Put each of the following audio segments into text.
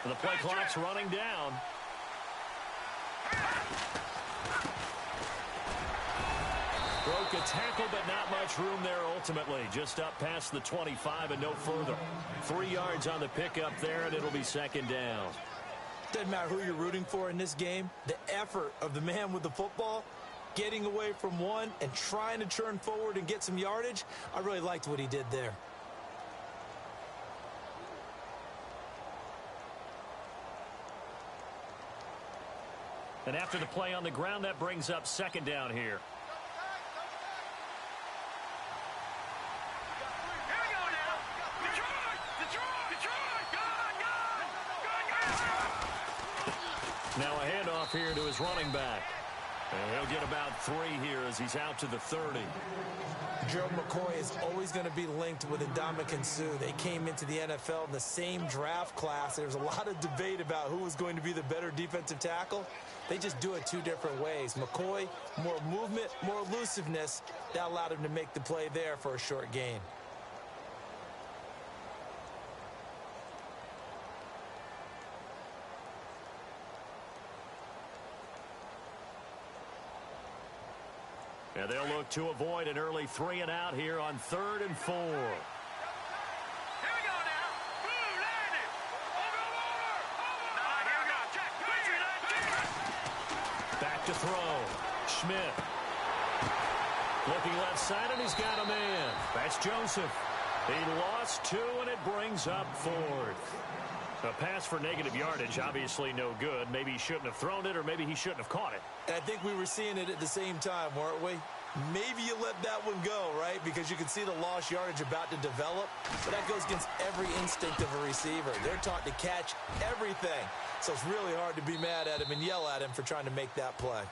The play clock's running down. Broke a tackle, but not much room there ultimately. Just up past the 25 and no further. 3 yards on the pickup there, and it'll be second down. Doesn't matter who you're rooting for in this game. The effort of the man with the football, getting away from one and trying to turn forward and get some yardage, I really liked what he did there. And after the play on the ground, that brings up second down here. Now a handoff here to his running back. And he'll get about 3 here as he's out to the 30. Joe McCoy is always going to be linked with Ndamukong Suh. They came into the NFL in the same draft class. There's a lot of debate about who was going to be the better defensive tackle. They just do it 2 different ways. McCoy, more movement, more elusiveness. That allowed him to make the play there for a short gain. And they'll look to avoid an early 3 and out here on 3rd and 4. Here we go now. Boom, landed. Over. Nah, here we go. Check. Back to throw. Schmidt. Looking left side, and he's got a man. That's Joseph. He lost 2, and it brings up 4th. A pass for negative yardage, obviously no good. Maybe he shouldn't have thrown it, or maybe he shouldn't have caught it. And I think we were seeing it at the same time, weren't we? Maybe you let that one go, right? Because you can see the lost yardage about to develop. But that goes against every instinct of a receiver. They're taught to catch everything. So it's really hard to be mad at him and yell at him for trying to make that play.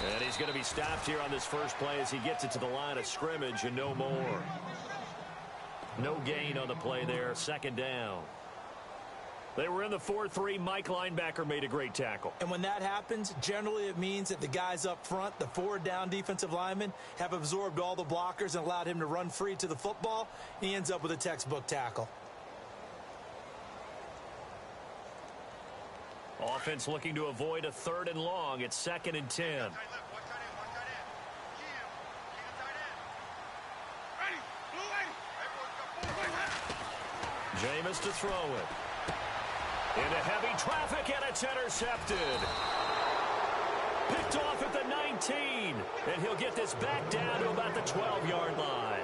And he's going to be stopped here on this first play as he gets it to the line of scrimmage and no more. No gain on the play there. Second down. They were in the 4-3. Mike linebacker made a great tackle. And when that happens, generally it means that the guys up front, the 4 down defensive linemen, have absorbed all the blockers and allowed him to run free to the football. He ends up with a textbook tackle. Offense looking to avoid a 3rd and long. It's 2nd and 10. Jameis to throw it. Into heavy traffic, and it's intercepted. Picked off at the 19. And he'll get this back down to about the 12-yard line.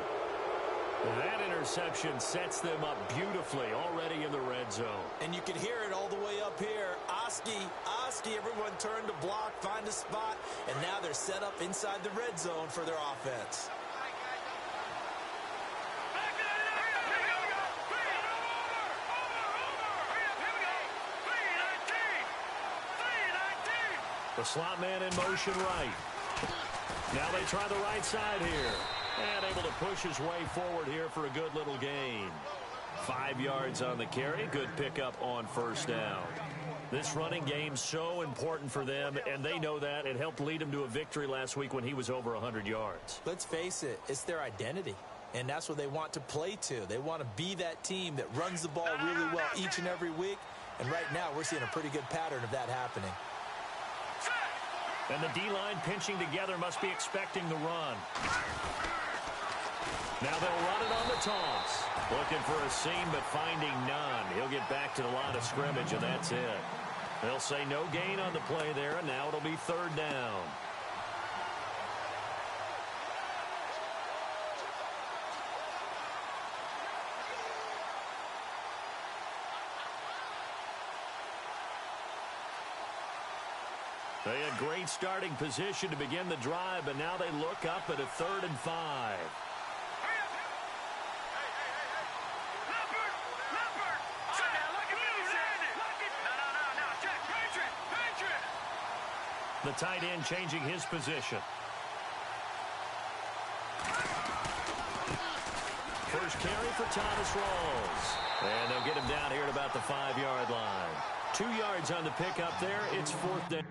That interception sets them up beautifully already in the red zone. And you can hear it all the way up here. Oski, everyone turned to block, find a spot, and now they're set up inside the red zone for their offense. The slot man in motion right. Now they try the right side here. And able to push his way forward here for a good little gain. 5 yards on the carry. Good pickup on first down. This running game so important for them, and they know that. It helped lead them to a victory last week when he was over 100 yards. Let's face it, it's their identity. And that's what they want to play to. They want to be that team that runs the ball really well each and every week. And right now we're seeing a pretty good pattern of that happening. And the D-line pinching together must be expecting the run. Now they'll run it on the toss. Looking for a seam, but finding none. He'll get back to the line of scrimmage, and that's it. They'll say no gain on the play there, and now it'll be 3rd down. They had great starting position to begin the drive, but now they look up at a 3rd and 5. The tight end changing his position. First carry for Thomas Rawls. And they'll get him down here at about the 5-yard line. 2 yards on the pickup there. It's 4th down.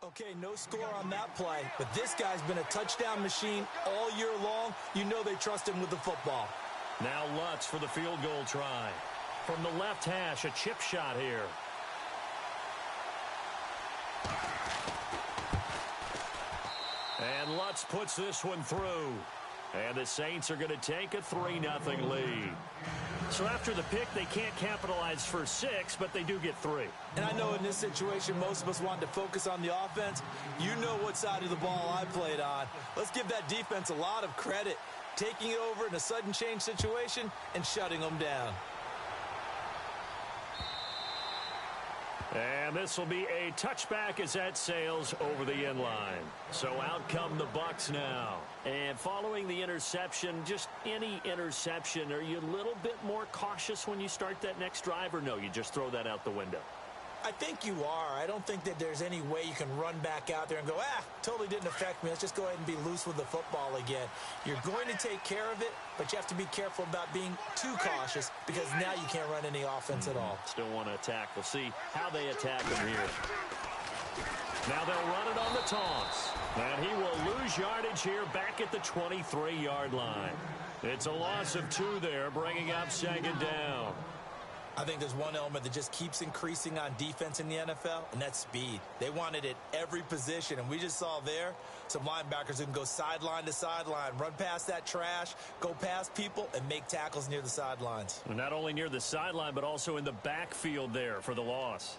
Okay, no score on that play, but this guy's been a touchdown machine all year long. You know they trust him with the football. Now Lutz for the field goal try. From the left hash, a chip shot here. And Lutz puts this one through. And the Saints are going to take a 3-0 lead. So after the pick, they can't capitalize for 6, but they do get 3. And I know in this situation, most of us wanted to focus on the offense. You know what side of the ball I played on. Let's give that defense a lot of credit, taking it over in a sudden change situation and shutting them down. And this will be a touchback as that sails over the end line. So out come the Bucs now. And following the interception, just any interception, are you a little bit more cautious when you start that next drive, or no, you just throw that out the window? I think you are. I don't think that there's any way you can run back out there and go, totally didn't affect me. Let's just go ahead and be loose with the football again. You're going to take care of it, but you have to be careful about being too cautious because now you can't run any offense at all. Still want to attack. We'll see how they attack him here. Now they'll run it on the toss. And he will lose yardage here back at the 23-yard line. It's a loss of 2 there, bringing up 2nd down. I think there's one element that just keeps increasing on defense in the NFL, and that's speed. They want it at every position, and we just saw there some linebackers who can go sideline to sideline, run past that trash, go past people, and make tackles near the sidelines. And not only near the sideline, but also in the backfield there for the loss.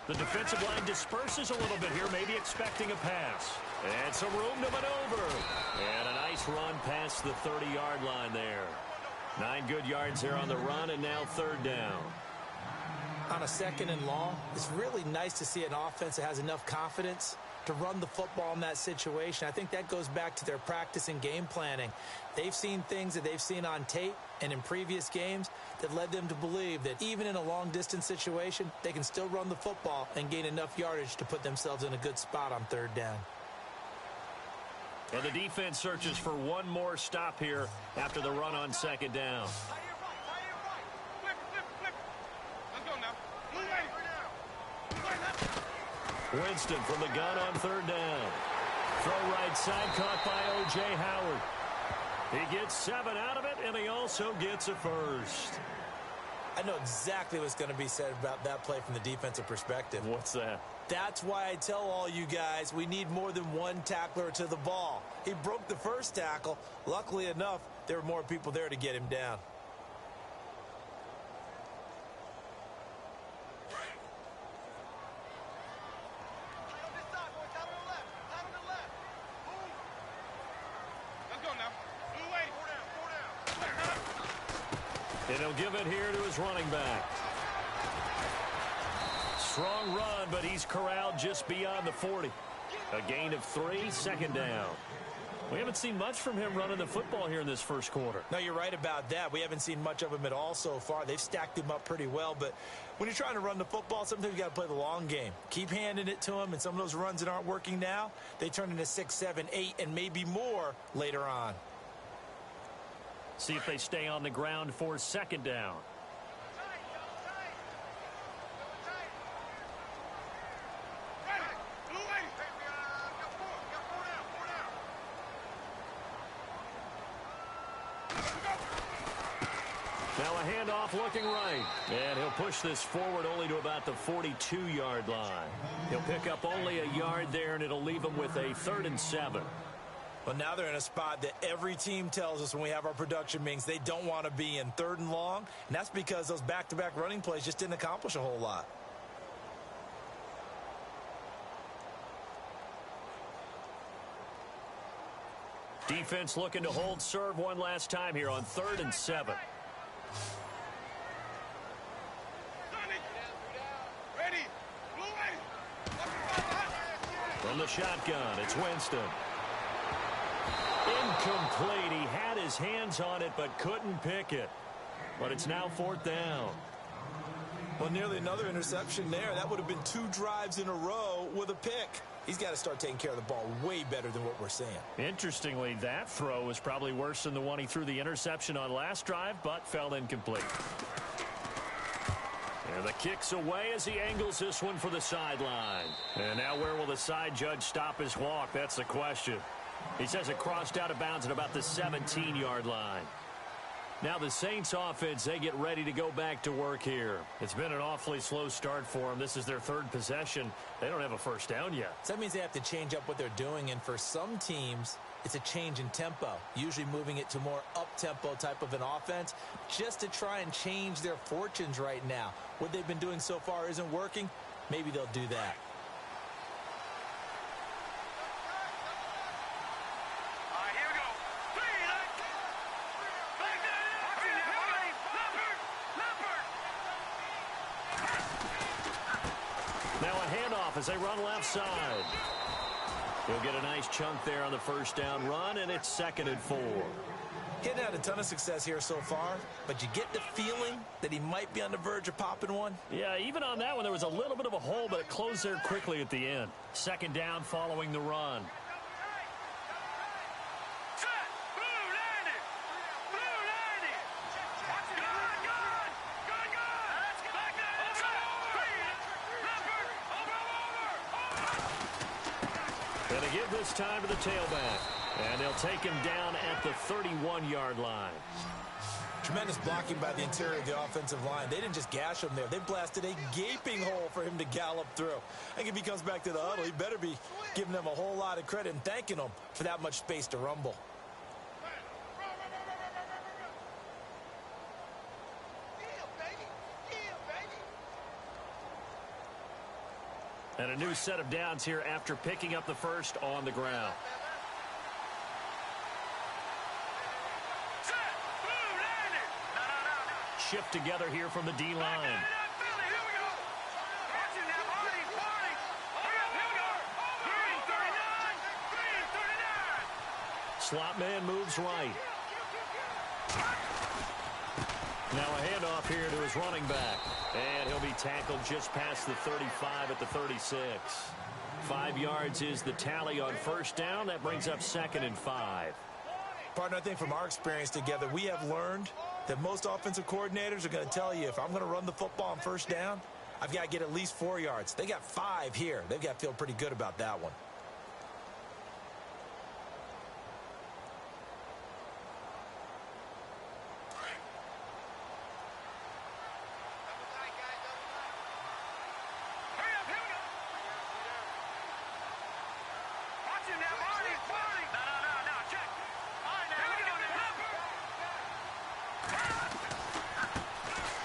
The defensive line disperses a little bit here, maybe expecting a pass. And some room to maneuver. And a nice run past the 30-yard line there. 9 good yards there on the run, and now 3rd down. On a 2nd and long, it's really nice to see an offense that has enough confidence to run the football in that situation. I think that goes back to their practice and game planning. They've seen things that they've seen on tape and in previous games that led them to believe that even in a long-distance situation, they can still run the football and gain enough yardage to put themselves in a good spot on 3rd down. Well, the defense searches for one more stop here after the run on 2nd down. Winston from the gun on 3rd down. Throw right side, caught by O.J. Howard. He gets 7 out of it, and he also gets a first. I know exactly what's going to be said about that play from the defensive perspective. What's that? That's why I tell all you guys we need more than one tackler to the ball. He broke the first tackle. Luckily enough, there were more people there to get him down. And he'll give it here to his running back. Strong run, but he's corralled just beyond the 40. A gain of 3, 2nd down. We haven't seen much from him running the football here in this first quarter. No, you're right about that. We haven't seen much of him at all so far. They've stacked him up pretty well, but when you're trying to run the football, sometimes you got to play the long game. Keep handing it to him, and some of those runs that aren't working now, they turn into 6, 7, 8, and maybe more later on. See if they stay on the ground for 2nd down. looking right. And he'll push this forward only to about the 42-yard line. He'll pick up only a yard there, and it'll leave him with a 3rd and 7. Well, now they're in a spot that every team tells us when we have our production meetings they don't want to be in, 3rd and long. And that's because those back-to-back running plays just didn't accomplish a whole lot. Defense looking to hold serve one last time here on 3rd and 7. From the shotgun, it's Winston. Incomplete. He had his hands on it but couldn't pick it. But it's now 4th down. Well, nearly another interception there. That would have been 2 drives in a row with a pick. He's got to start taking care of the ball way better than what we're seeing. Interestingly, that throw was probably worse than the one he threw the interception on last drive, but fell incomplete. And the kick's away as he angles this one for the sideline. And now where will the side judge stop his walk? That's the question. He says it crossed out of bounds at about the 17-yard line. Now the Saints offense, they get ready to go back to work here. It's been an awfully slow start for them. This is their 3rd possession. They don't have a first down yet. So that means they have to change up what they're doing, and for some teams, it's a change in tempo, usually moving it to more up-tempo type of an offense just to try and change their fortunes right now. What they've been doing so far isn't working. Maybe they'll do that. As they run left side. He'll get a nice chunk there on the first down run, and it's 2nd and 4. He hadn't had a ton of success here so far, but you get the feeling that he might be on the verge of popping one. Yeah, even on that one, there was a little bit of a hole, but it closed there quickly at the end. 2nd down following the run. Going to give this time to the tailback. And they'll take him down at the 31-yard line. Tremendous blocking by the interior of the offensive line. They didn't just gash him there. They blasted a gaping hole for him to gallop through. I think if he comes back to the huddle, he better be giving them a whole lot of credit and thanking them for that much space to rumble. And a new set of downs here after picking up the first on the ground. Shift together here from the D-line. Slot man moves right. Now a handoff here to his running back. And he'll be tackled just past the 35 at the 36. 5 yards is the tally on first down. That brings up 2nd and 5. Partner, I think from our experience together, we have learned that most offensive coordinators are going to tell you, if I'm going to run the football on first down, I've got to get at least 4 yards. They got 5 here. They've got to feel pretty good about that one.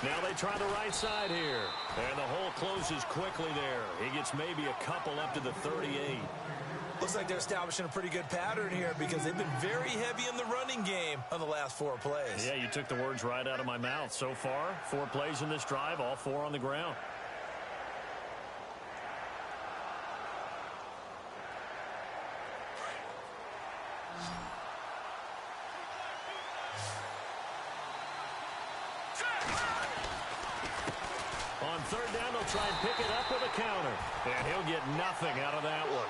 Now they try the right side here. And the hole closes quickly there. He gets maybe a couple up to the 38. Looks like they're establishing a pretty good pattern here because they've been very heavy in the running game on the last 4 plays. Yeah, you took the words right out of my mouth. So far, 4 plays in this drive, all 4 on the ground. On third down, they'll try and pick it up with a counter. And he'll get nothing out of that one.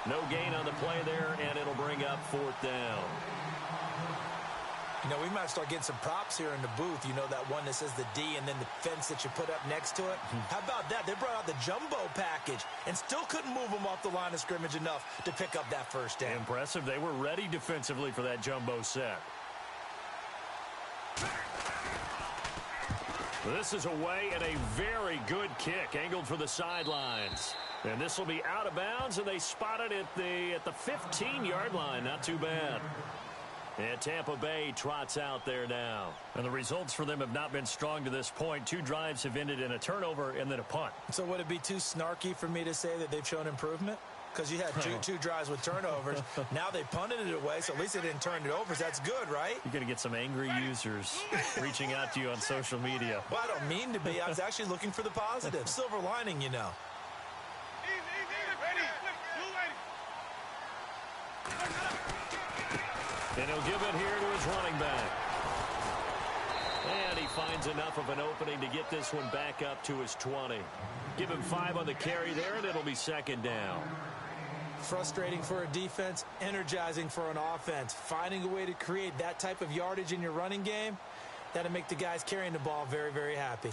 No gain on the play there, and it'll bring up 4th down. You know, we might start getting some props here in the booth. You know, that one that says the D and then the fence that you put up next to it. How about that? They brought out the jumbo package and still couldn't move them off the line of scrimmage enough to pick up that first down. Impressive. They were ready defensively for that jumbo set. This is away and a very good kick angled for the sidelines. And this will be out of bounds, and they spot it at the 15-yard line. Not too bad. And Tampa Bay trots out there now. And the results for them have not been strong to this point. 2 drives have ended in a turnover and then a punt. So would it be too snarky for me to say that they've shown improvement? Because you had two drives with turnovers. Now they punted it away, so at least they didn't turn it over. So that's good, right? You're going to get some angry users reaching out to you on social media. Well, I don't mean to be. I was actually looking for the positive. Silver lining, you know. And he'll give it here to his running back. And he finds enough of an opening to get this one back up to his 20. Give him 5 on the carry there, and it'll be second down. Frustrating for a defense, energizing for an offense. Finding a way to create that type of yardage in your running game, that'll make the guys carrying the ball very, very happy.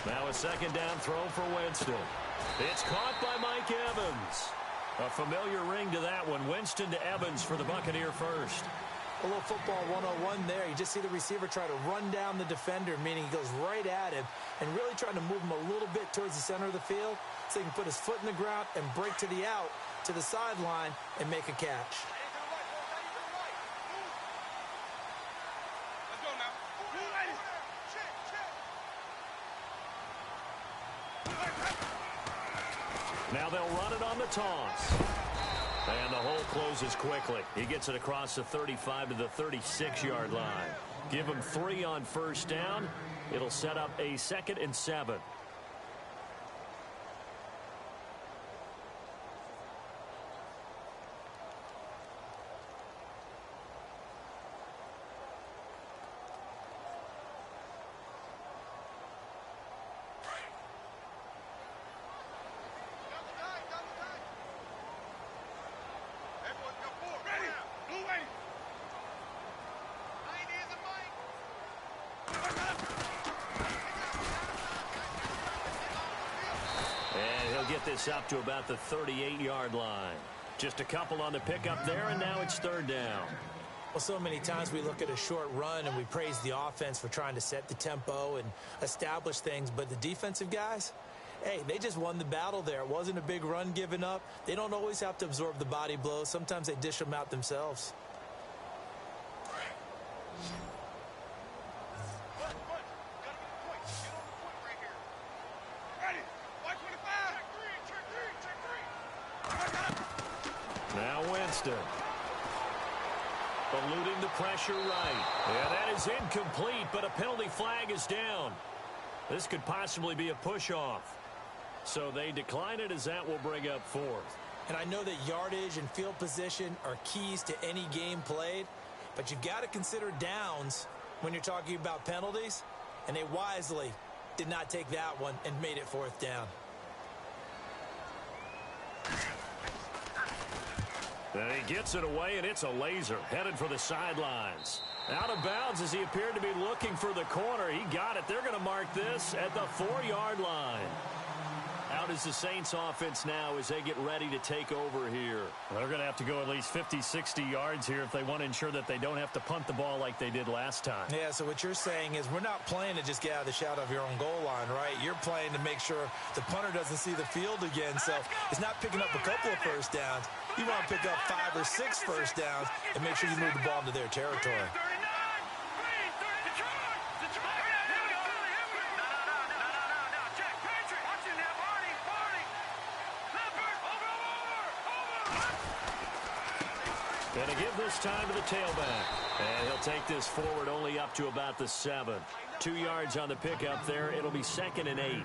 Now a second down throw for Winston. It's caught by Mike Evans. A familiar ring to that one. Winston to Evans for the Buccaneer first. A little football 101 there. You just see the receiver try to run down the defender, meaning he goes right at him and really trying to move him a little bit towards the center of the field so he can put his foot in the ground and break to the out, to the sideline, and make a catch. Now they'll run it on the toss. And the hole closes quickly. He gets it across the 35 to the 36-yard line. Give him 3 on first down. It'll set up a 2nd and 7. Get this up to about the 38-yard line. Just a couple on the pickup there, and now it's 3rd down. Well, so many times we look at a short run and we praise the offense for trying to set the tempo and establish things, but the defensive guys, hey, they just won the battle there. It wasn't a big run given up. They don't always have to absorb the body blows. Sometimes they dish them out themselves. Now Winston. Eluding the pressure right. And that is incomplete, but a penalty flag is down. This could possibly be a push-off. So they decline it as that will bring up 4th. And I know that yardage and field position are keys to any game played, but you've got to consider downs when you're talking about penalties, and they wisely did not take that one and made it 4th down. And he gets it away, and it's a laser headed for the sidelines. Out of bounds as he appeared to be looking for the corner. He got it. They're going to mark this at the 4-yard line. Out is the Saints offense now as they get ready to take over here. Well, they're going to have to go at least 50, 60 yards here if they want to ensure that they don't have to punt the ball like they did last time. Yeah, so what you're saying is we're not playing to just get out of the shadow of your own goal line, right? You're playing to make sure the punter doesn't see the field again. So it's not picking up a couple of first downs. You want to pick up 5 or 6 first downs and make sure you move the ball into their territory. And to give this time to the tailback. And he'll take this forward only up to about the 7. 2 yards on the pickup there. It'll be 2nd and 8.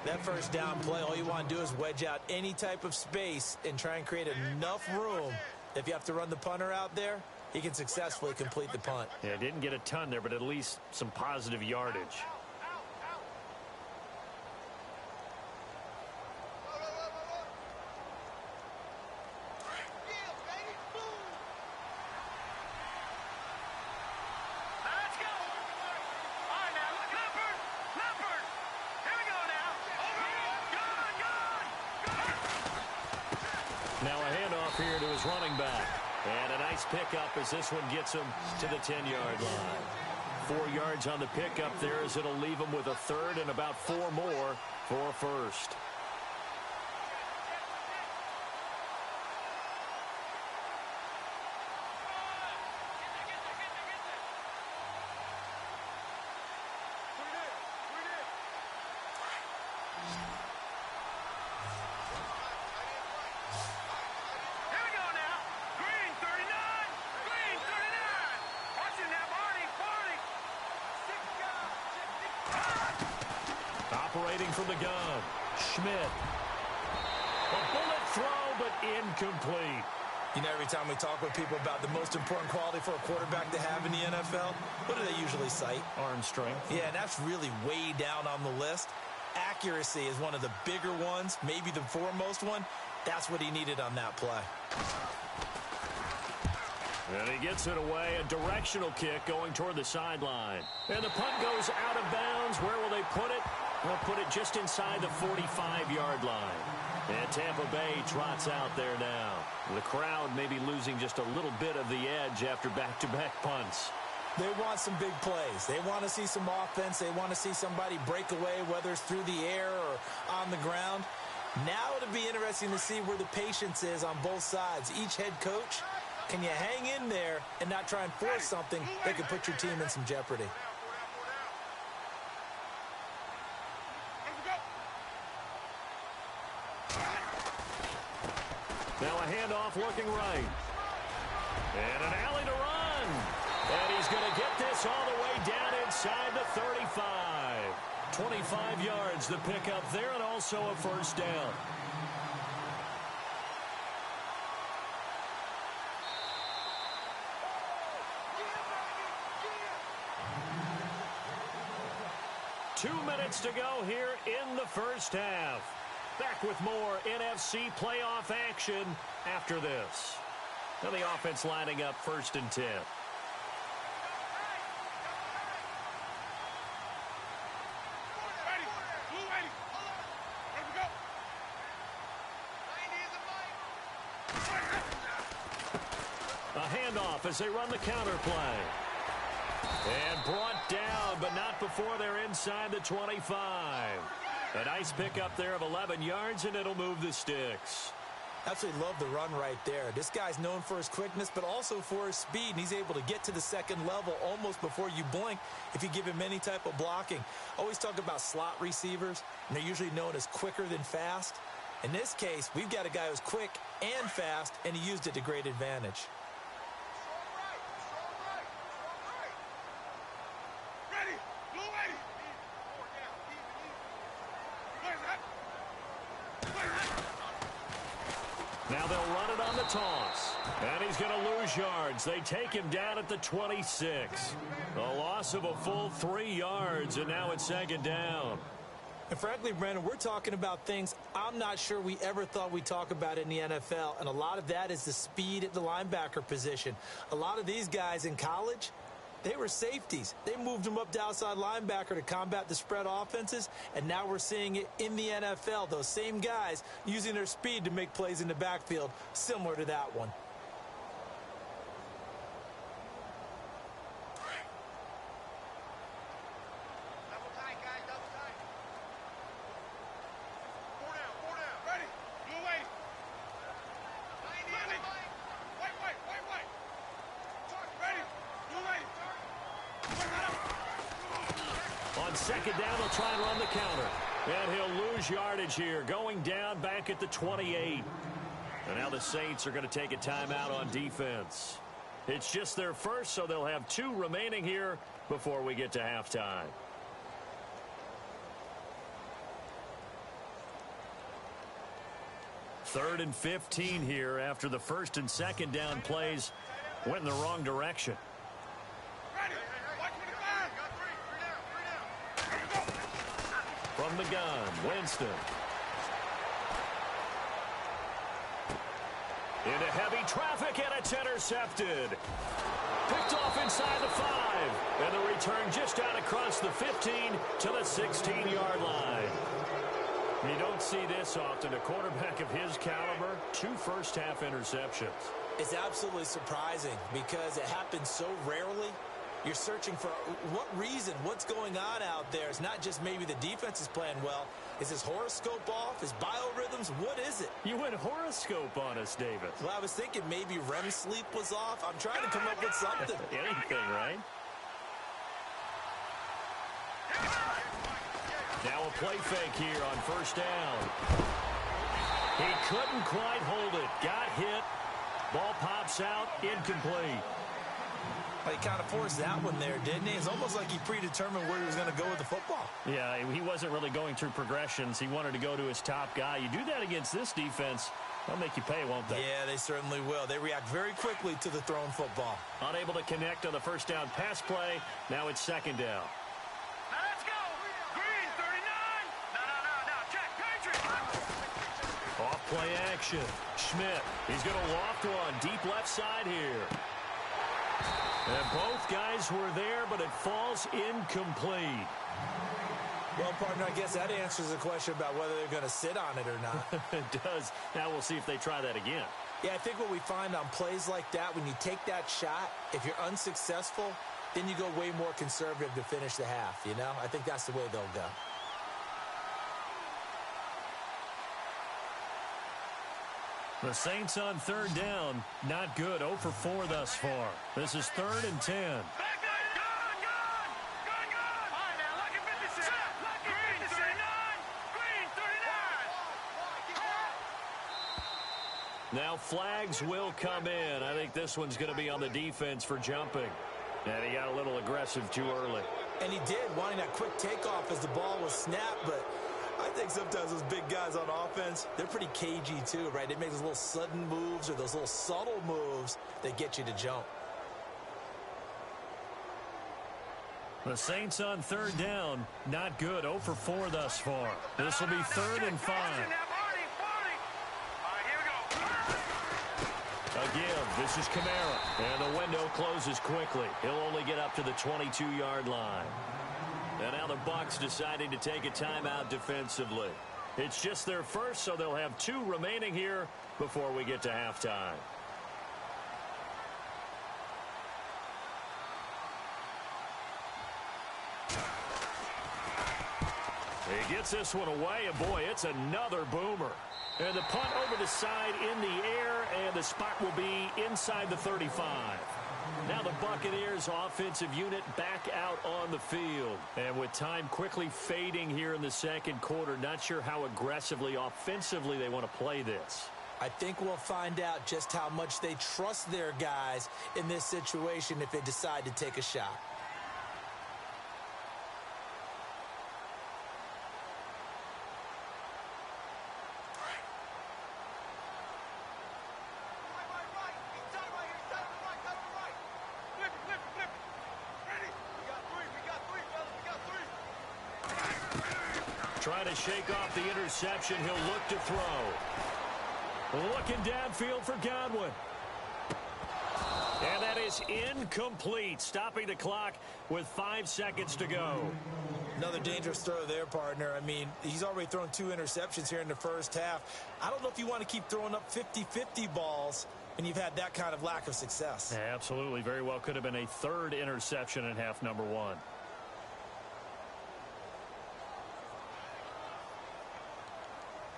That first down play, all you want to do is wedge out any type of space and try and create enough room. If you have to run the punter out there, he can successfully complete the punt. Yeah, didn't get a ton there, but at least some positive yardage. nice pickup as this one gets him to the 10-yard line. 4 yards on the pickup there as it'll leave him with a third and about 4 more for a first. Operating from the gun, Schmidt. A bullet throw, but incomplete. You know, every time we talk with people about the most important quality for a quarterback to have in the NFL, what do they usually cite? Arm strength. Yeah, and that's really way down on the list. Accuracy is one of the bigger ones, maybe the foremost one. That's what he needed on that play. And he gets it away, a directional kick going toward the sideline. And the punt goes out of bounds. Where will they put it? They'll put it just inside the 45-yard line. And Tampa Bay trots out there now. The crowd may be losing just a little bit of the edge after back-to-back punts. They want some big plays. They want to see some offense. They want to see somebody break away, whether it's through the air or on the ground. Now it'll be interesting to see where the patience is on both sides. Each head coach, can you hang in there and not try and force something that could put your team in some jeopardy? Now a handoff looking right. And an alley to run. And he's going to get this all the way down inside the 35. 25 yards the pickup there, and also a first down. Two minutes to go here in the first half. Back with more NFC playoff action after this. Now the offense lining up 1st and 10. A handoff as they run the counter play. And brought down, but not before they're inside the 25. A nice pickup there of 11 yards, and it'll move the sticks. Absolutely love the run right there. This guy's known for his quickness, but also for his speed, and he's able to get to the second level almost before you blink if you give him any type of blocking. Always talk about slot receivers, and they're usually known as quicker than fast. In this case, we've got a guy who's quick and fast, and he used it to great advantage. Now they'll run it on the toss. And he's going to lose yards. They take him down at the 26. A loss of a full 3 yards, and now it's 2nd down. And frankly, Brandon, we're talking about things I'm not sure we ever thought we'd talk about in the NFL. And a lot of that is the speed at the linebacker position. A lot of these guys in college, they were safeties. They moved them up to outside linebacker to combat the spread offenses, and now we're seeing it in the NFL. Those same guys using their speed to make plays in the backfield, similar to that one. Double tight, guys, double tight. 4 down. Ready. Blue waiting. Wait. Ready. Blue waiting. On 2nd down, they'll try and run the counter. And he'll lose yardage here, going down back at the 28. And now the Saints are going to take a timeout on defense. It's just their first, so they'll have 2 remaining here before we get to halftime. Third and 15 here after the 1st and 2nd down plays went in the wrong direction. From the gun, Winston. Into heavy traffic, and it's intercepted. Picked off inside the 5. And the return just out across the 15 to the 16-yard line. You don't see this often. A quarterback of his caliber, 2 first-half interceptions. It's absolutely surprising because it happens so rarely. You're searching for what reason, what's going on out there. It's not just maybe the defense is playing well. Is his horoscope off? His biorhythms? What is it? You went horoscope on us, Davis. Well, I was thinking maybe REM sleep was off. I'm trying to come up with something. Anything, right? Now a play fake here on first down. He couldn't quite hold it. Got hit. Ball pops out. Incomplete. Well, he kind of forced that one there, didn't he? It's almost like he predetermined where he was going to go with the football. Yeah, he wasn't really going through progressions. He wanted to go to his top guy. You do that against this defense, they'll make you pay, won't they? Yeah, they certainly will. They react very quickly to the thrown football. Unable to connect on the first down pass play. Now it's second down. Now let's go. Green, 39. No. Check. Patriots. Off play action. Schmidt. He's going to loft one. Deep left side here. And both guys were there, but it falls incomplete. Well, partner, I guess that answers the question about whether they're going to sit on it or not. It does. Now we'll see if they try that again. Yeah, I think what we find on plays like that, when you take that shot, if you're unsuccessful, then you go way more conservative to finish the half, you know? I think that's the way they'll go. The Saints on third down. Not good. 0 for 4 thus far. This is 3rd and 10. Back up. Gone. All right, now, lucky 56. Green, 39. Green, 39. Now flags will come in. I think this one's going to be on the defense for jumping. And he got a little aggressive too early. And he did, wanting that quick takeoff as the ball was snapped, but I think sometimes those big guys on offense, they're pretty cagey too, right? They make those little sudden moves or those little subtle moves that get you to jump. The Saints on third down. Not good. 0 for 4 thus far. This will be 3rd and 5. All right, here we go. A give. This is Kamara. And the window closes quickly. He'll only get up to the 22-yard line. And now the Bucs deciding to take a timeout defensively. It's just their first, so they'll have 2 remaining here before we get to halftime. He gets this one away, and boy, it's another boomer. And the punt over the side in the air, and the spot will be inside the 35. Now the Buccaneers offensive unit back out on the field. And with time quickly fading here in the second quarter, not sure how aggressively, offensively they want to play this. I think we'll find out just how much they trust their guys in this situation if they decide to take a shot. Trying to shake off the interception. He'll look to throw. Looking downfield for Godwin. And that is incomplete. Stopping the clock with 5 seconds to go. Another dangerous throw there, partner. I mean, he's already thrown 2 interceptions here in the first half. I don't know if you want to keep throwing up 50-50 balls when you've had that kind of lack of success. Absolutely. Very well could have been a 3rd interception in half number 1.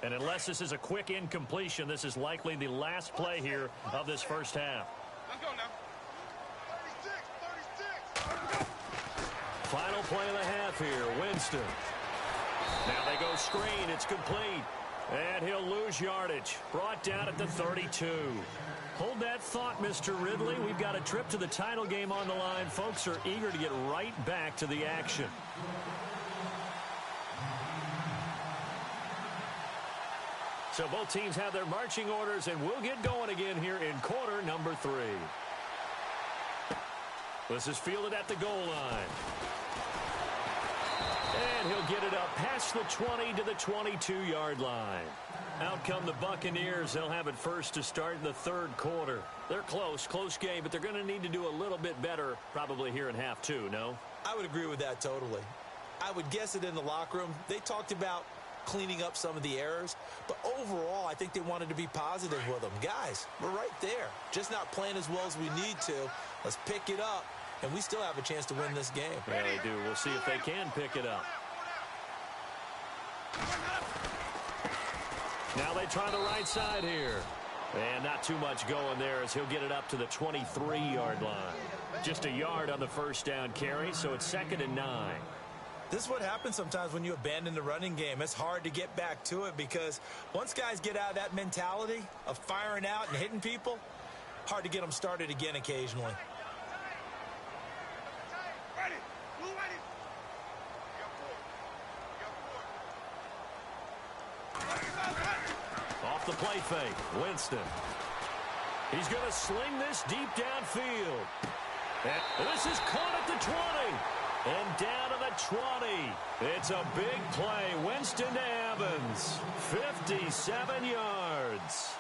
And unless this is a quick incompletion, this is likely the last play here of this first half. Let's go now. 36. Final play of the half here. Winston. Now they go screen. It's complete. And he'll lose yardage. Brought down at the 32. Hold that thought, Mr. Ridley. We've got a trip to the title game on the line. Folks are eager to get right back to the action. So both teams have their marching orders, and we'll get going again here in quarter number 3. This is fielded at the goal line. And he'll get it up past the 20 to the 22-yard line. Out come the Buccaneers. They'll have it first to start in the 3rd quarter. They're close game, but they're going to need to do a little bit better probably here in half 2, no? I would agree with that totally. I would guess it in the locker room. They talked about cleaning up some of the errors. But overall, I think they wanted to be positive with them. Guys, we're right there. Just not playing as well as we need to. Let's pick it up, and we still have a chance to win this game. Yeah, they do. We'll see if they can pick it up. Now they try the right side here. And not too much going there as he'll get it up to the 23-yard line. Just a yard on the first down carry, so it's 2nd and 9. This is what happens sometimes when you abandon the running game. It's hard to get back to it because once guys get out of that mentality of firing out and hitting people, hard to get them started again occasionally. Off the play fake, Winston. He's going to sling this deep downfield. And this is caught at the 20. And down to the 20. It's a big play. Winston to Evans. 57 yards.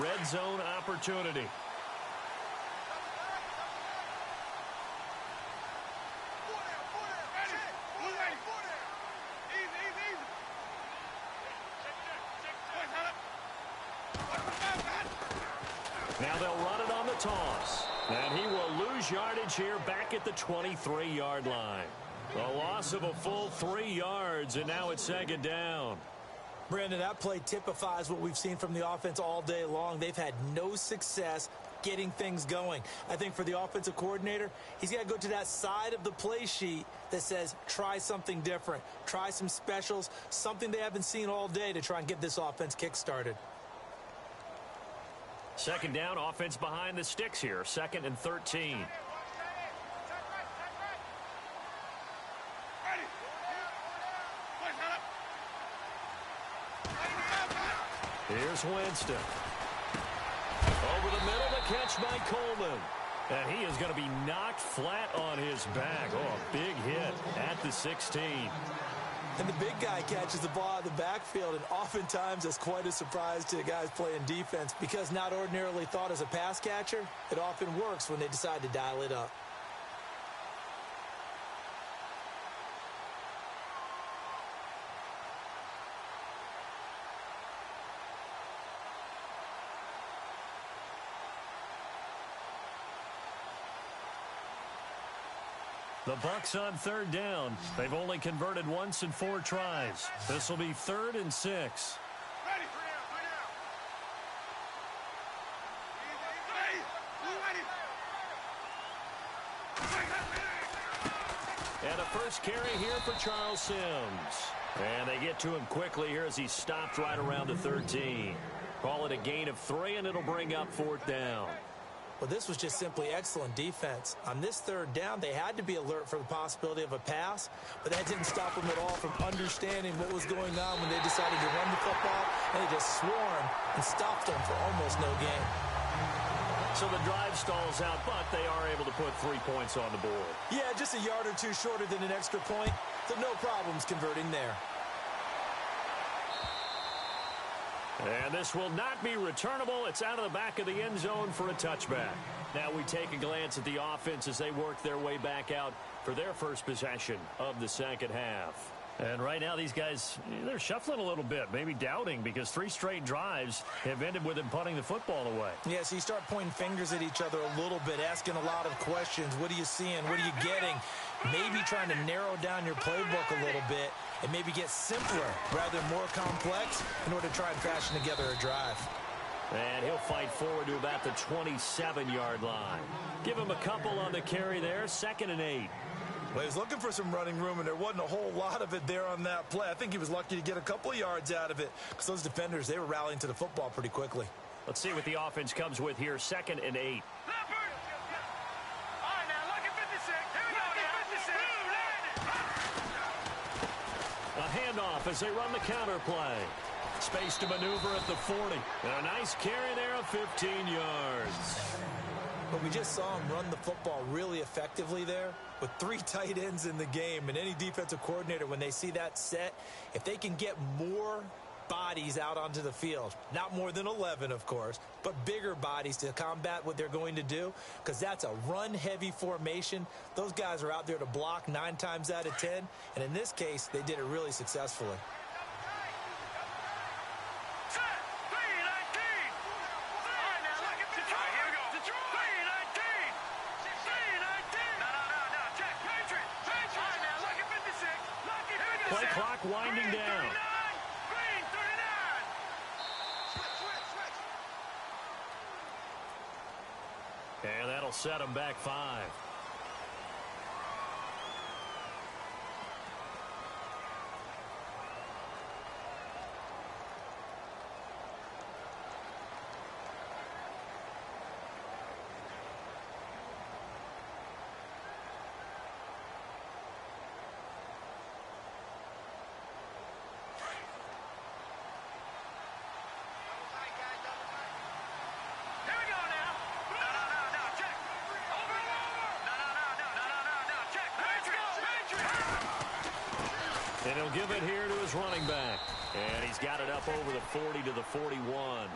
Red zone opportunity. Now they'll run it on the toss. And he will lose yardage here back at the 23-yard line. A loss of a full 3 yards, and now it's 2nd down. Brandon, that play typifies what we've seen from the offense all day long. They've had no success getting things going. I think for the offensive coordinator, he's got to go to that side of the play sheet that says try something different, try some specials, something they haven't seen all day to try and get this offense kick-started. 2nd down, offense behind the sticks here, 2nd and 13. Here's Winston. Over the middle, the catch by Coleman. And he is going to be knocked flat on his back. Oh, a big hit at the 16. And the big guy catches the ball out of the backfield, and oftentimes that's quite a surprise to the guys playing defense because not ordinarily thought as a pass catcher, it often works when they decide to dial it up. The Bucs on 3rd down. They've only converted once in 4 tries. This will be 3rd and 6. And a first carry here for Charles Sims. And they get to him quickly here as he stopped right around the 13. Call it a gain of 3, and it'll bring up 4th down. Well, this was just simply excellent defense. On this 3rd down, they had to be alert for the possibility of a pass, but that didn't stop them at all from understanding what was going on when they decided to run the football, and they just swarmed and stopped them for almost no gain. So the drive stalls out, but they are able to put 3 points on the board. Yeah, just a yard or two shorter than an extra point, so no problems converting there. And this will not be returnable. It's out of the back of the end zone for a touchback. Now we take a glance at the offense as they work their way back out for their first possession of the 2nd half. And right now these guys, they're shuffling a little bit, maybe doubting because 3 straight drives have ended with them punting the football away. Yeah, so you start pointing fingers at each other a little bit, asking a lot of questions. What are you seeing? What are you getting? Maybe trying to narrow down your playbook a little bit and maybe get simpler rather than more complex in order to try and fashion together a drive. And he'll fight forward to about the 27-yard line. Give him a couple on the carry there, 2nd and 8. Well, he was looking for some running room, and there wasn't a whole lot of it there on that play. I think he was lucky to get a couple of yards out of it because those defenders, they were rallying to the football pretty quickly. Let's see what the offense comes with here, 2nd and 8. A handoff as they run the counter play. Space to maneuver at the 40. And a nice carry there of 15 yards. But we just saw him run the football really effectively there with 3 tight ends in the game. And any defensive coordinator, when they see that set, if they can get more bodies out onto the field. Not more than 11, of course, but bigger bodies to combat what they're going to do, because that's a run-heavy formation. Those guys are out there to block 9 times out of 10, and in this case, they did it really successfully. Play clock winding down. And that'll set them back 5. And he'll give it here to his running back. And he's got it up over the 40 to the 41.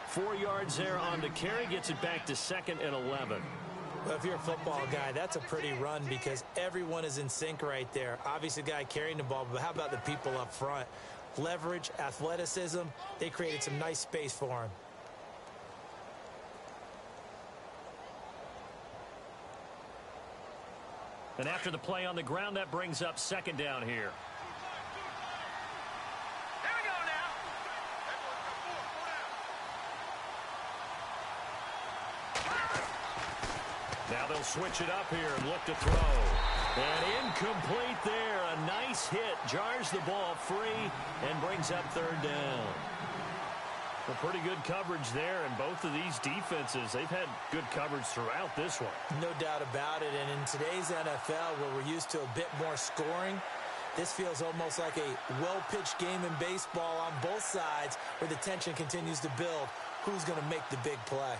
4 yards there on the carry. Gets it back to 2nd and 11. Well, if you're a football guy, that's a pretty run because everyone is in sync right there. Obviously, the guy carrying the ball, but how about the people up front? Leverage, athleticism, they created some nice space for him. And after the play on the ground, that brings up 2nd down here. Now they'll switch it up here and look to throw. And incomplete there. A nice hit. Jars the ball free and brings up 3rd down. A pretty good coverage there, and both of these defenses, they've had good coverage throughout this one. No doubt about it. And in today's NFL, where we're used to a bit more scoring, this feels almost like a well-pitched game in baseball on both sides where the tension continues to build. Who's going to make the big play?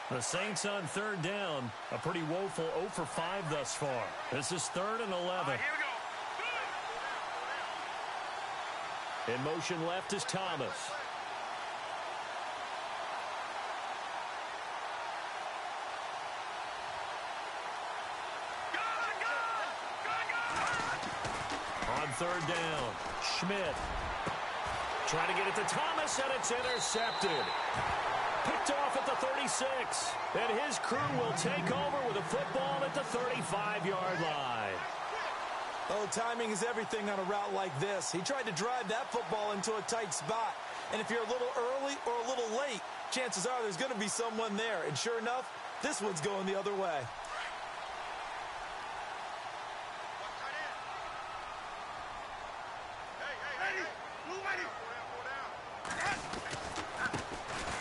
The Saints on 3rd down. A pretty woeful 0 for 5 thus far. This is 3rd and 11. In motion left is Thomas. On 3rd down, Schmidt. Trying to get it to Thomas, and it's intercepted. Picked off at the 36. And his crew will take over with a football at the 35-yard line. Oh, timing is everything on a route like this. He tried to drive that football into a tight spot. And if you're a little early or a little late, chances are there's going to be someone there. And sure enough, this one's going the other way.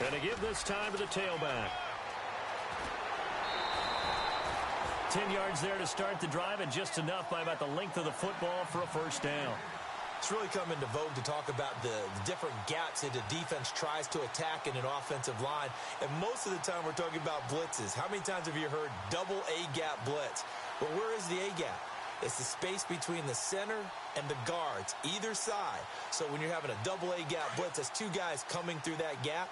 And to give this time to the tailback. 10 yards there to start the drive, and just enough by about the length of the football for a 1st down. It's really come into vogue to talk about the different gaps that the defense tries to attack in an offensive line. And most of the time we're talking about blitzes. How many times have you heard double A-gap blitz? Well, where is the A-gap? It's the space between the center and the guards, either side. So when you're having a double A-gap blitz, that's 2 guys coming through that gap.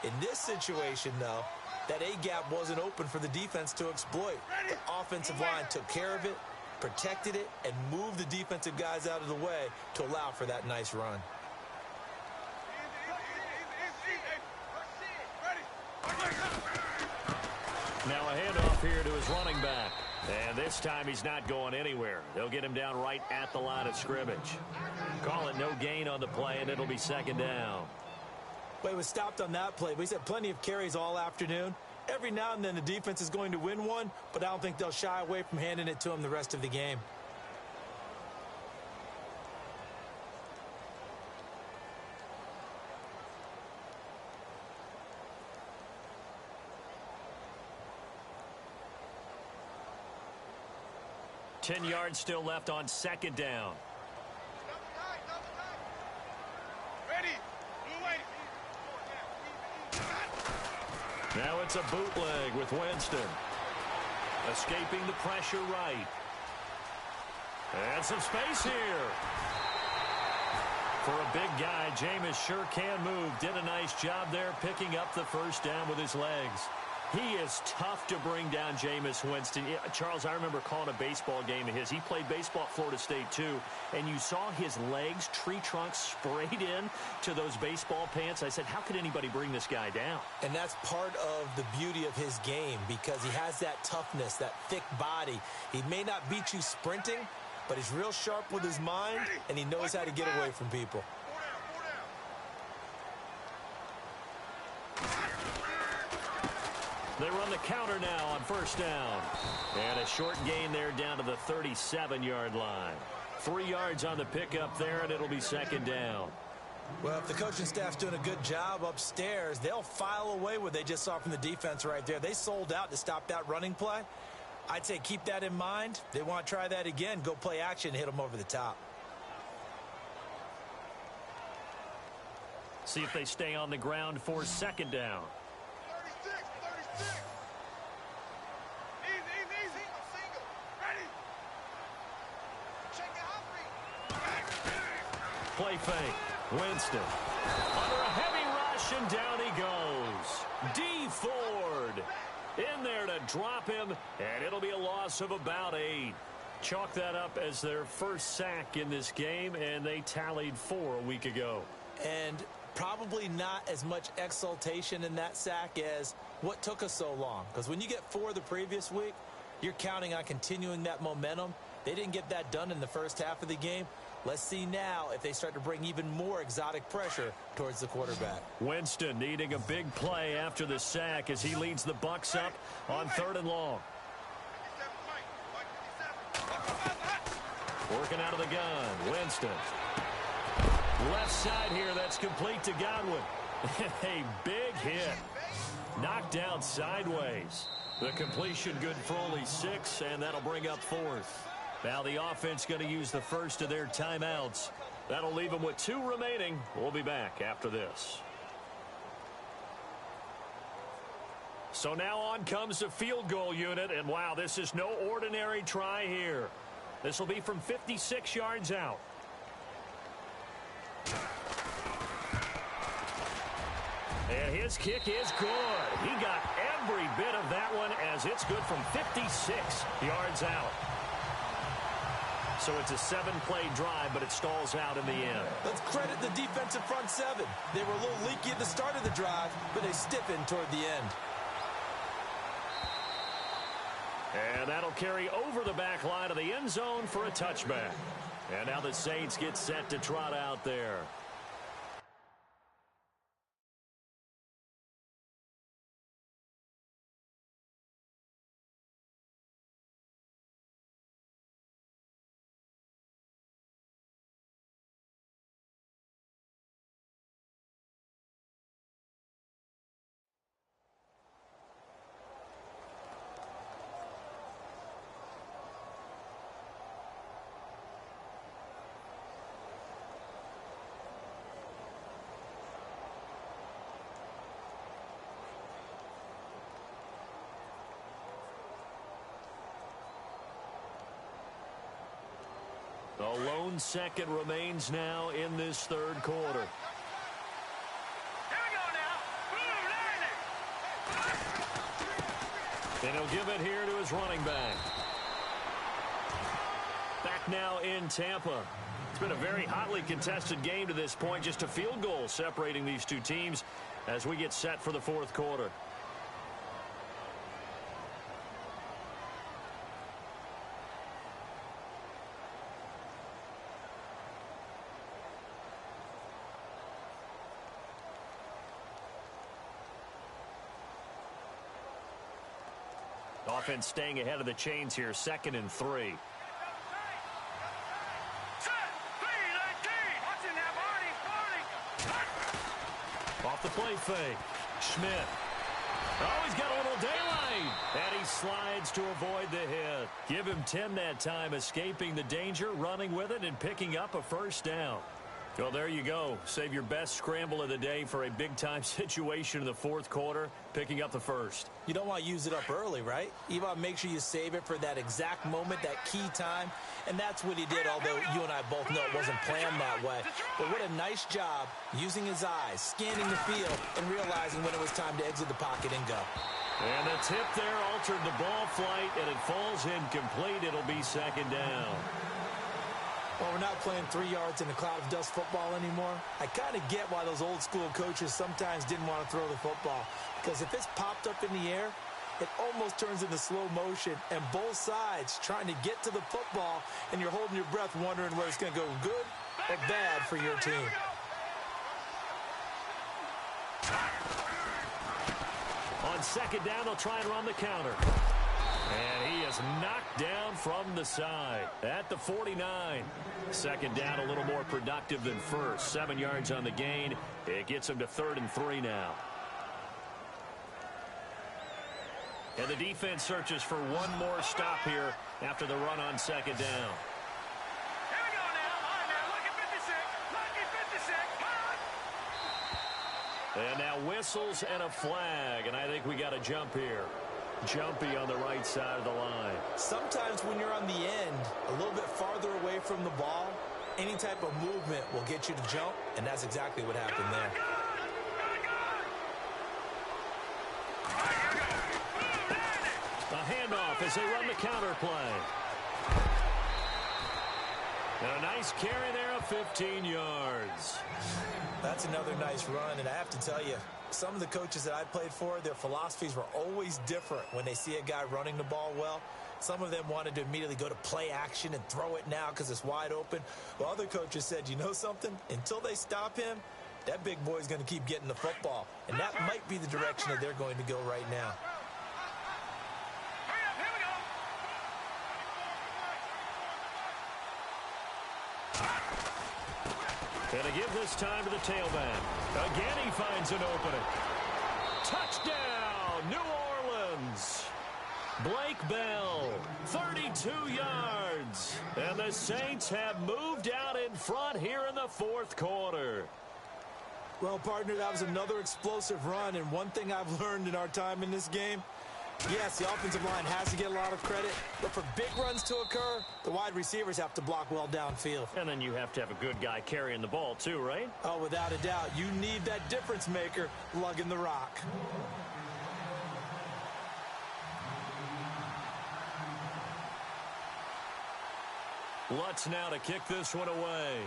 In this situation, though, that A-gap wasn't open for the defense to exploit. The offensive line took care of it, protected it, and moved the defensive guys out of the way to allow for that nice run. Now a handoff here to his running back. And this time he's not going anywhere. They'll get him down right at the line of scrimmage. Call it no gain on the play, and it'll be 2nd down. Well, he was stopped on that play, but he's had plenty of carries all afternoon. Every now and then the defense is going to win one, but I don't think they'll shy away from handing it to him the rest of the game. Ten yards still left on 2nd down. Now it's a bootleg with Winston. Escaping the pressure right. And some space here. For a big guy, Jameis sure can move. Did a nice job there picking up the first down with his legs. He is tough to bring down, Jameis Winston. Charles, I remember calling a baseball game of his. He played baseball at Florida State, too, and you saw his legs, tree trunks sprayed in to those baseball pants. I said, how could anybody bring this guy down? And that's part of the beauty of his game because he has that toughness, that thick body. He may not beat you sprinting, but he's real sharp with his mind, and he knows how to get away from people. They run the counter now on first down. And a short gain there down to the 37-yard line. 3 yards on the pickup there, and it'll be second down. Well, if the coaching staff's doing a good job upstairs, they'll file away what they just saw from the defense right there. They sold out to stop that running play. I'd say keep that in mind. They want to try that again. Go play action, hit them over the top. See if they stay on the ground for second down. 36. Easy. Single. Ready. Check the hot read. Play fake. Winston. Under a heavy rush, and down he goes. D. Ford in there to drop him, and it'll be a loss of about 8. Chalk that up as their first sack in this game, and they tallied 4 a week ago. And probably not as much exultation in that sack as what took us so long. Because when you get 4 the previous week, you're counting on continuing that momentum. They didn't get that done in the first half of the game. Let's see now if they start to bring even more exotic pressure towards the quarterback. Winston needing a big play after the sack as he leads the Bucs up on 3rd and long. Working out of the gun. Winston. Left side here, that's complete to Godwin. A big hit. Knocked down sideways. The completion good for only 6, and that'll bring up 4th. Now the offense going to use the first of their timeouts. That'll leave them with 2 remaining. We'll be back after this. So now on comes the field goal unit, and wow, this is no ordinary try here. This will be from 56 yards out. And his kick is good. He got every bit of that one as it's good from 56 yards out. So it's a 7-play drive, but it stalls out in the end. Let's credit the defensive front 7. They were a little leaky at the start of the drive, but they stiffened toward the end. And that'll carry over the back line of the end zone for a touchback. And now the Saints get set to trot out there. A lone second remains now in this 3rd quarter. Here we go now. And he'll give it here to his running back. Back now in Tampa. It's been a very hotly contested game to this point. Just a field goal separating these 2 teams as we get set for the 4th quarter. Offense staying ahead of the chains here, 2nd and 3. Off the play fake. Schmidt. Oh, he's got a little daylight. And he slides to avoid the hit. Give him 10 that time, escaping the danger, running with it, and picking up a first down. Well, there you go. Save your best scramble of the day for a big-time situation in the fourth quarter, picking up the first. You don't want to use it up early, right? You want to make sure you save it for that exact moment, that key time. And that's what he did, although you and I both know it wasn't planned that way. But what a nice job using his eyes, scanning the field, and realizing when it was time to exit the pocket and go. And the tip there altered the ball flight, and it falls incomplete. It'll be second down. Well, we're not playing 3 yards in a cloud of dust football anymore. I kind of get why those old school coaches sometimes didn't want to throw the football. Because if it's popped up in the air, it almost turns into slow motion. And both sides trying to get to the football, and you're holding your breath wondering whether it's going to go good or bad for your team. On second down, they'll try and run the counter. And he is knocked down from the side at the 49. Second down, a little more productive than first. 7 yards on the gain. It gets him to 3rd and 3 now. And the defense searches for one more stop here after the run on second down. Here we go now. All right, now, lucky 56. Lucky 56. Come on. And now whistles and a flag. And I think we got a jump here. Jumpy on the right side of the line. Sometimes when you're on the end, a little bit farther away from the ball, any type of movement will get you to jump, and that's exactly what happened there. A handoff as they run the counter play. And a nice carry there of 15 yards. That's another nice run, and I have to tell you, some of the coaches that I played for, their philosophies were always different when they see a guy running the ball well. Some of them wanted to immediately go to play action and throw it now because it's wide open. While other coaches said, you know something? Until they stop him, that big boy's going to keep getting the football. And that might be the direction that they're going to go right now. And to give this time to the tailback. Again, he finds an opening. Touchdown, New Orleans. Blake Bell, 32 yards. And the Saints have moved out in front here in the fourth quarter. Well, partner, that was another explosive run. And one thing I've learned in our time in this game, yes, the offensive line has to get a lot of credit, but for big runs to occur, the wide receivers have to block well downfield. And then you have to have a good guy carrying the ball too, right? Oh, without a doubt. You need that difference maker lugging the rock. Lutz now to kick this one away.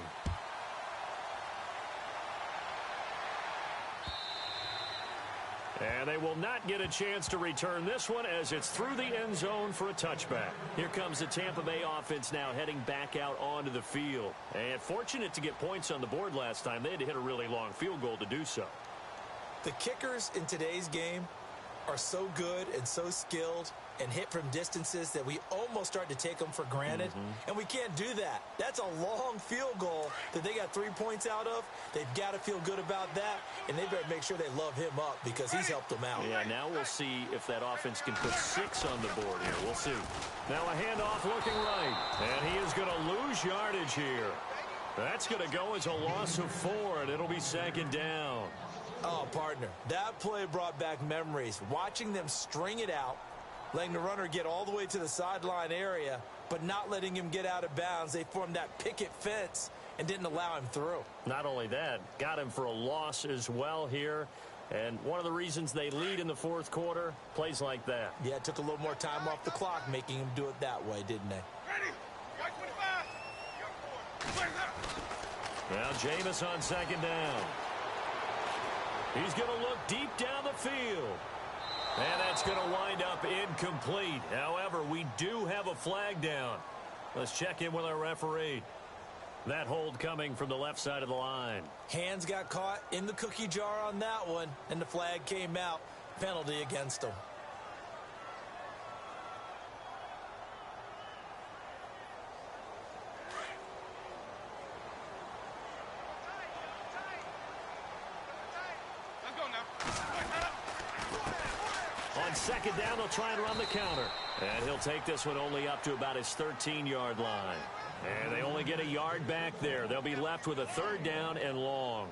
And they will not get a chance to return this one as it's through the end zone for a touchback. Here comes the Tampa Bay offense now heading back out onto the field. And fortunate to get points on the board last time. They had to hit a really long field goal to do so. The kickers in today's game are so good and so skilled and hit from distances that we almost start to take them for granted. And we can't do that. That's a long field goal that they got 3 points out of. They've got to feel good about that, and they better make sure they love him up because he's helped them out. Yeah, now we'll see if that offense can put 6 on the board here. We'll see. Now a handoff looking right, and he is going to lose yardage here. That's going to go as a loss of 4, and it'll be second down. Oh, partner, that play brought back memories. Watching them string it out, letting the runner get all the way to the sideline area, but not letting him get out of bounds. They formed that picket fence and didn't allow him through. Not only that, got him for a loss as well here. And one of the reasons they lead in the fourth quarter, plays like that. Yeah, it took a little more time off the clock, making him do it that way, didn't they? Now Jameis on second down. He's going to look deep down the field. And that's going to wind up incomplete. However, we do have a flag down. Let's check in with our referee. That hold coming from the left side of the line. Hands got caught in the cookie jar on that one, and the flag came out. Penalty against him. On second down, they'll try and run the counter. And he'll take this one only up to about his 13-yard line. And they only get a yard back there. They'll be left with a 3rd down and long.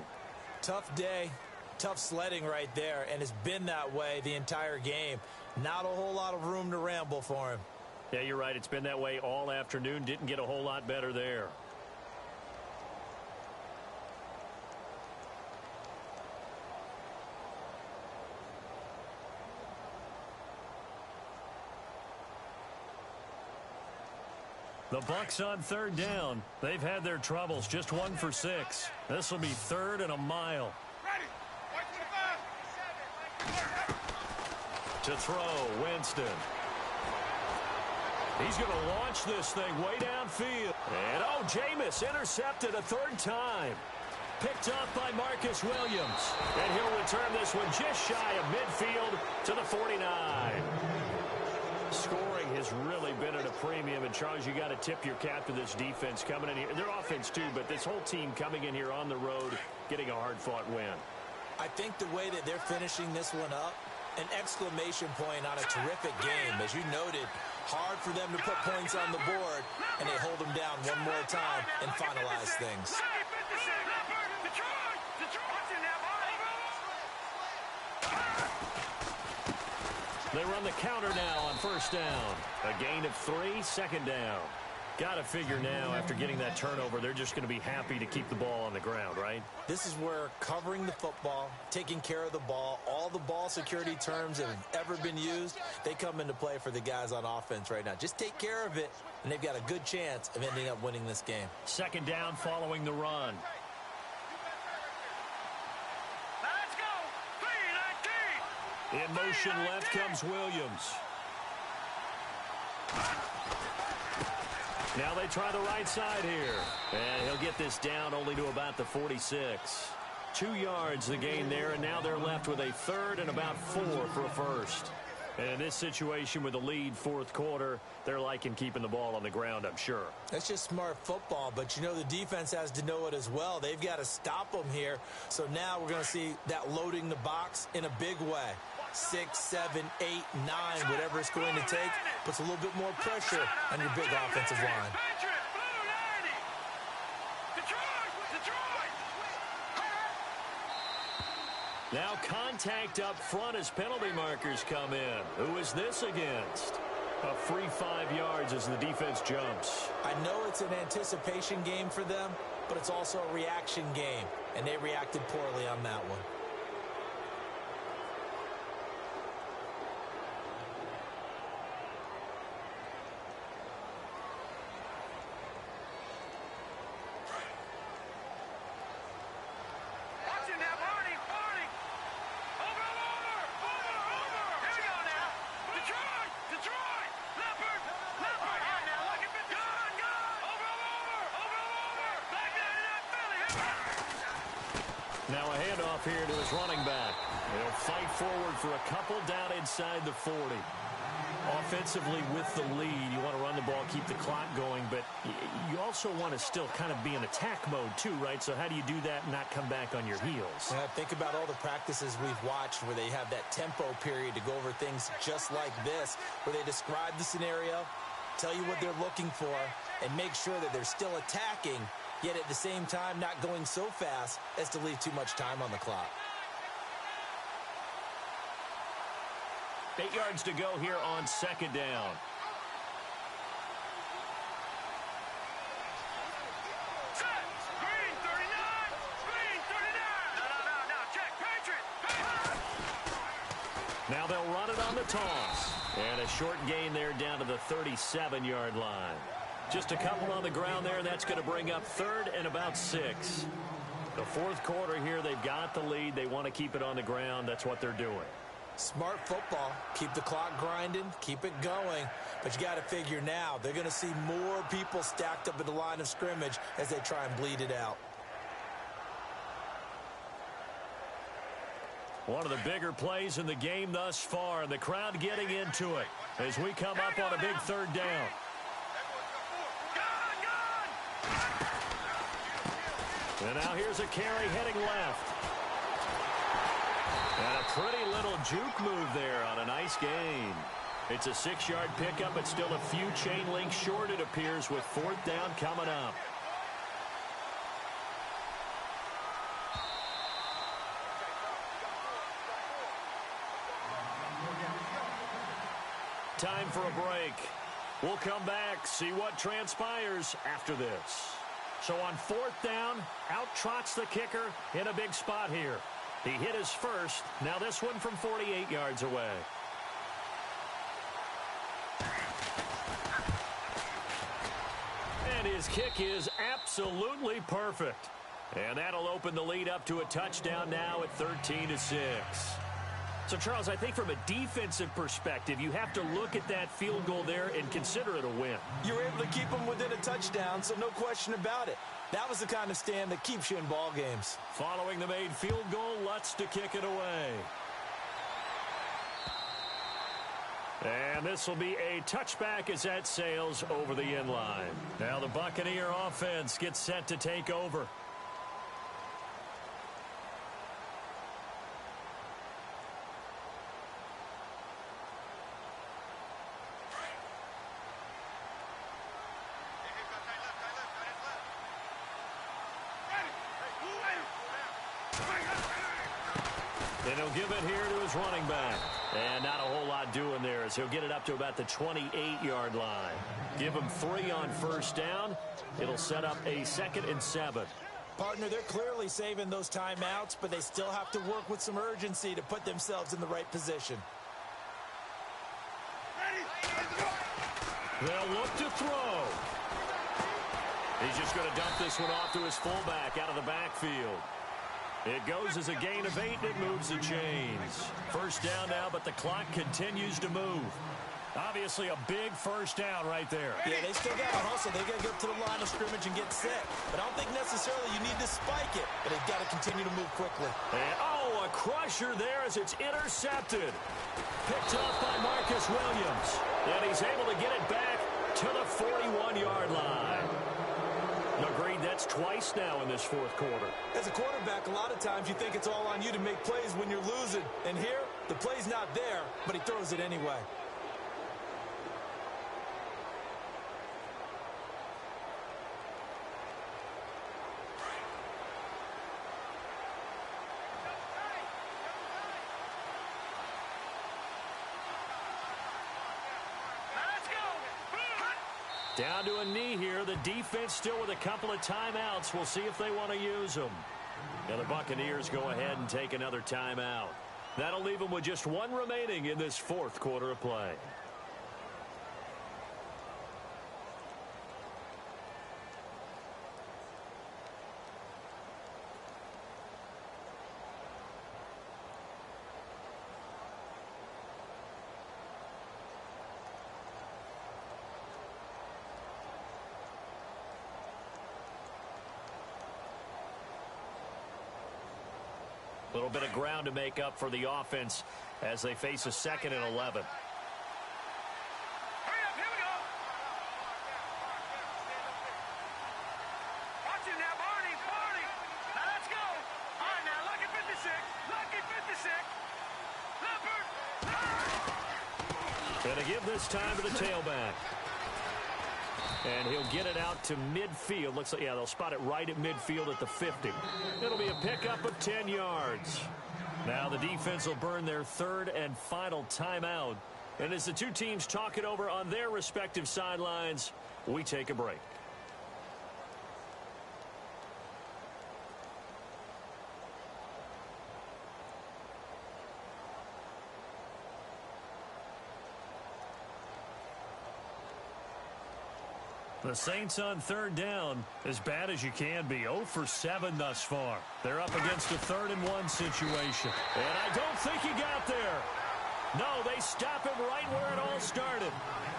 Tough day, tough sledding right there, and it's been that way the entire game. Not a whole lot of room to ramble for him. Yeah, you're right. It's been that way all afternoon. Didn't get a whole lot better there. The Bucs on 3rd down. They've had their troubles. Just 1 for 6. This will be 3rd and a mile. Ready. To throw, Winston. He's going to launch this thing way downfield. And, oh, Jameis intercepted a 3rd time. Picked up by Marcus Williams. And he'll return this one just shy of midfield to the 49. Scoring has really been at a premium. And, Charles, you got to tip your cap to this defense coming in here. Their offense, too, but this whole team coming in here on the road, getting a hard-fought win. I think the way that they're finishing this one up, an exclamation point on a terrific game. As you noted, hard for them to put points on the board, and they hold them down one more time and finalize things. They run the counter now on 1st down. A gain of 3, 2nd down. Got to figure now, after getting that turnover, they're just going to be happy to keep the ball on the ground, right? This is where covering the football, taking care of the ball, all the ball security terms that have ever been used, they come into play for the guys on offense right now. Just take care of it, and they've got a good chance of ending up winning this game. 2nd down following the run. Let's go. 3-19. In motion left comes Williams. Now they try the right side here. And he'll get this down only to about the 46. 2 yards the gain there, and now they're left with a 3rd and about 4 for a first. And in this situation with the lead 4th quarter, they're liking keeping the ball on the ground, I'm sure. That's just smart football, but you know the defense has to know it as well. They've got to stop them here. So now we're going to see that loading the box in a big way. 6, 7, 8, 9, whatever it's going to take, puts a little bit more pressure on your big offensive line. Now contact up front as penalty markers come in. Who is this against? A free 5 yards as the defense jumps. I know it's an anticipation game for them, but it's also a reaction game, and they reacted poorly on that one. Now a handoff here to his running back. They'll fight forward for a couple down inside the 40. Offensively with the lead, you want to run the ball, keep the clock going, but you also want to still kind of be in attack mode too, right? So how do you do that and not come back on your heels? Yeah, think about all the practices we've watched where they have that tempo period to go over things just like this, where they describe the scenario, tell you what they're looking for, and make sure that they're still attacking, yet at the same time not going so fast as to leave too much time on the clock. 8 yards to go here on 2nd down. Set. Green 39. Green 39. No, check. Patriot. Now they'll run it on the toss. And a short gain there down to the 37-yard line. Just a couple on the ground there, and that's going to bring up 3rd and about 6. The 4th quarter here, they've got the lead. They want to keep it on the ground. That's what they're doing. Smart football. Keep the clock grinding, keep it going. But you got to figure now, they're going to see more people stacked up at the line of scrimmage as they try and bleed it out. One of the bigger plays in the game thus far, and the crowd getting into it as we come up on a big 3rd down. And now here's a carry heading left. And a pretty little juke move there on a nice gain. It's a 6-yard pickup, but still a few chain links short, it appears, with 4th down coming up. Time for a break. We'll come back, see what transpires after this. So on 4th down, out trots the kicker in a big spot here. He hit his first. Now this one from 48 yards away. And his kick is absolutely perfect. And that'll open the lead up to a touchdown now at 13-6. So, Charles, I think from a defensive perspective, you have to look at that field goal there and consider it a win. You were able to keep them within a touchdown, so no question about it. That was the kind of stand that keeps you in ball games. Following the made field goal, Lutz to kick it away. And this will be a touchback as that sails over the end line. Now the Buccaneer offense gets set to take over. And he'll give it here to his running back. And not a whole lot doing there as he'll get it up to about the 28-yard line. Give him 3 on 1st down. It'll set up a 2nd and 7. Partner, they're clearly saving those timeouts, but they still have to work with some urgency to put themselves in the right position. They'll look to throw. He's just going to dump this one off to his fullback out of the backfield. It goes as a gain of 8, and it moves the chains. 1st down now, but the clock continues to move. Obviously a big 1st down right there. Yeah, they still got to hustle. They got to get up to the line of scrimmage and get set. But I don't think necessarily you need to spike it, but they've got to continue to move quickly. And, oh, a crusher there as it's intercepted. Picked off by Marcus Williams. And he's able to get it back to the 41-yard line. Agreed, that's twice now in this 4th quarter. As a quarterback, a lot of times you think it's all on you to make plays when you're losing. And here, the play's not there, but he throws it anyway. Down to a knee here. The defense still with a couple of timeouts. We'll see if they want to use them. And the Buccaneers go ahead and take another timeout. That'll leave them with just 1 remaining in this 4th quarter of play. A little bit of ground to make up for the offense as they face a 2nd and 11. Hurry up, here we go. Watch it now, Barney. Now let's go. All right, now, lucky 56. Lucky 56. Leopard. Going to give this time to the tailback. And he'll get it out to midfield. Looks like, yeah, they'll spot it right at midfield at the 50. It'll be a pickup of 10 yards. Now the defense will burn their 3rd and final timeout. And as the two teams talk it over on their respective sidelines, we take a break. The Saints on 3rd down, as bad as you can be. 0 for 7 thus far. They're up against a 3rd and 1 situation. And I don't think he got there. No, they stop him right where it all started.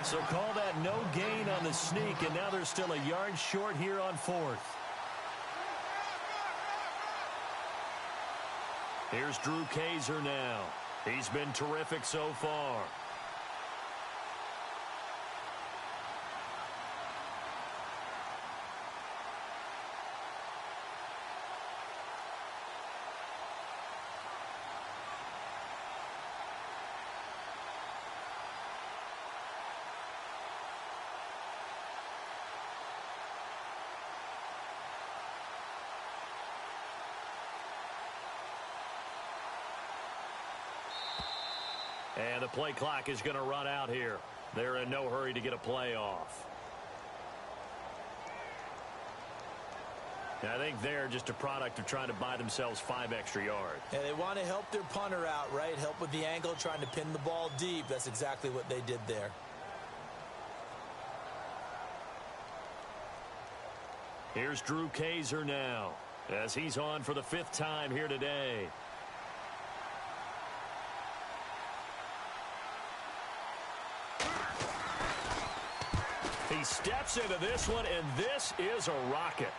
So call that no gain on the sneak, and now they're still a yard short here on 4th. Here's Drew Kaiser now. He's been terrific so far. And the play clock is going to run out here. They're in no hurry to get a play off. I think they're just a product of trying to buy themselves 5 extra yards. Yeah, they want to help their punter out, right? Help with the angle, trying to pin the ball deep. That's exactly what they did there. Here's Drew Kaiser now, as he's on for the 5th time here today. He steps into this one, and this is a rocket.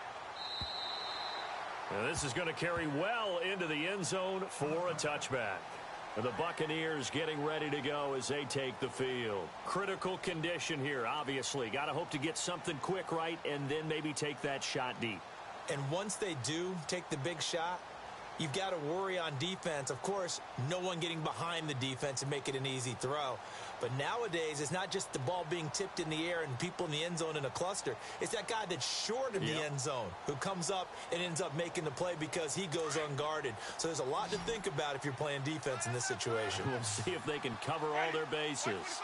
And this is going to carry well into the end zone for a touchback. And the Buccaneers getting ready to go as they take the field. Critical condition here, obviously. Got to hope to get something quick right and then maybe take that shot deep. And once they do take the big shot, you've got to worry on defense. Of course, no one getting behind the defense and make it an easy throw. But nowadays, it's not just the ball being tipped in the air and people in the end zone in a cluster. It's that guy that's short of the end zone who comes up and ends up making the play because he goes unguarded. So there's a lot to think about if you're playing defense in this situation. We'll see if they can cover all their bases.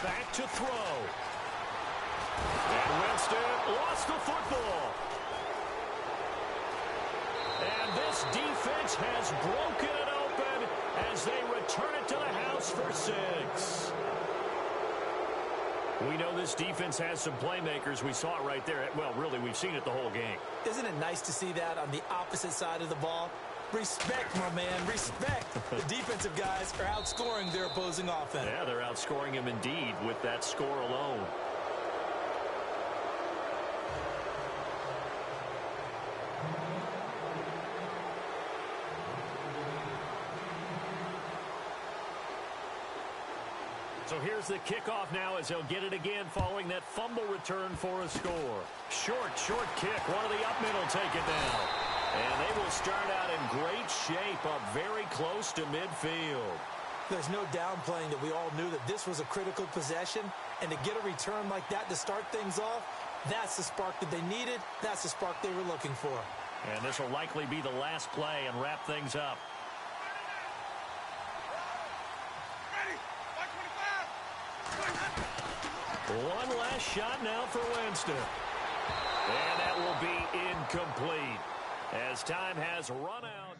Back to throw. And Winston lost the football. And this defense has broken it open as they return it to the house for 6. We know this defense has some playmakers. We saw it right there. Well, really, we've seen it the whole game. Isn't it nice to see that on the opposite side of the ball? Respect, my man, respect. The defensive guys are outscoring their opposing offense. Yeah, they're outscoring them indeed with that score alone. So here's the kickoff now as they'll get it again following that fumble return for a score. Short kick. One of the up men will take it down. And they will start out in great shape up very close to midfield. There's no downplaying that we all knew that this was a critical possession. And to get a return like that to start things off, that's the spark that they needed. That's the spark they were looking for. And this will likely be the last play and wrap things up. One last shot now for Winston. And that will be incomplete as time has run out.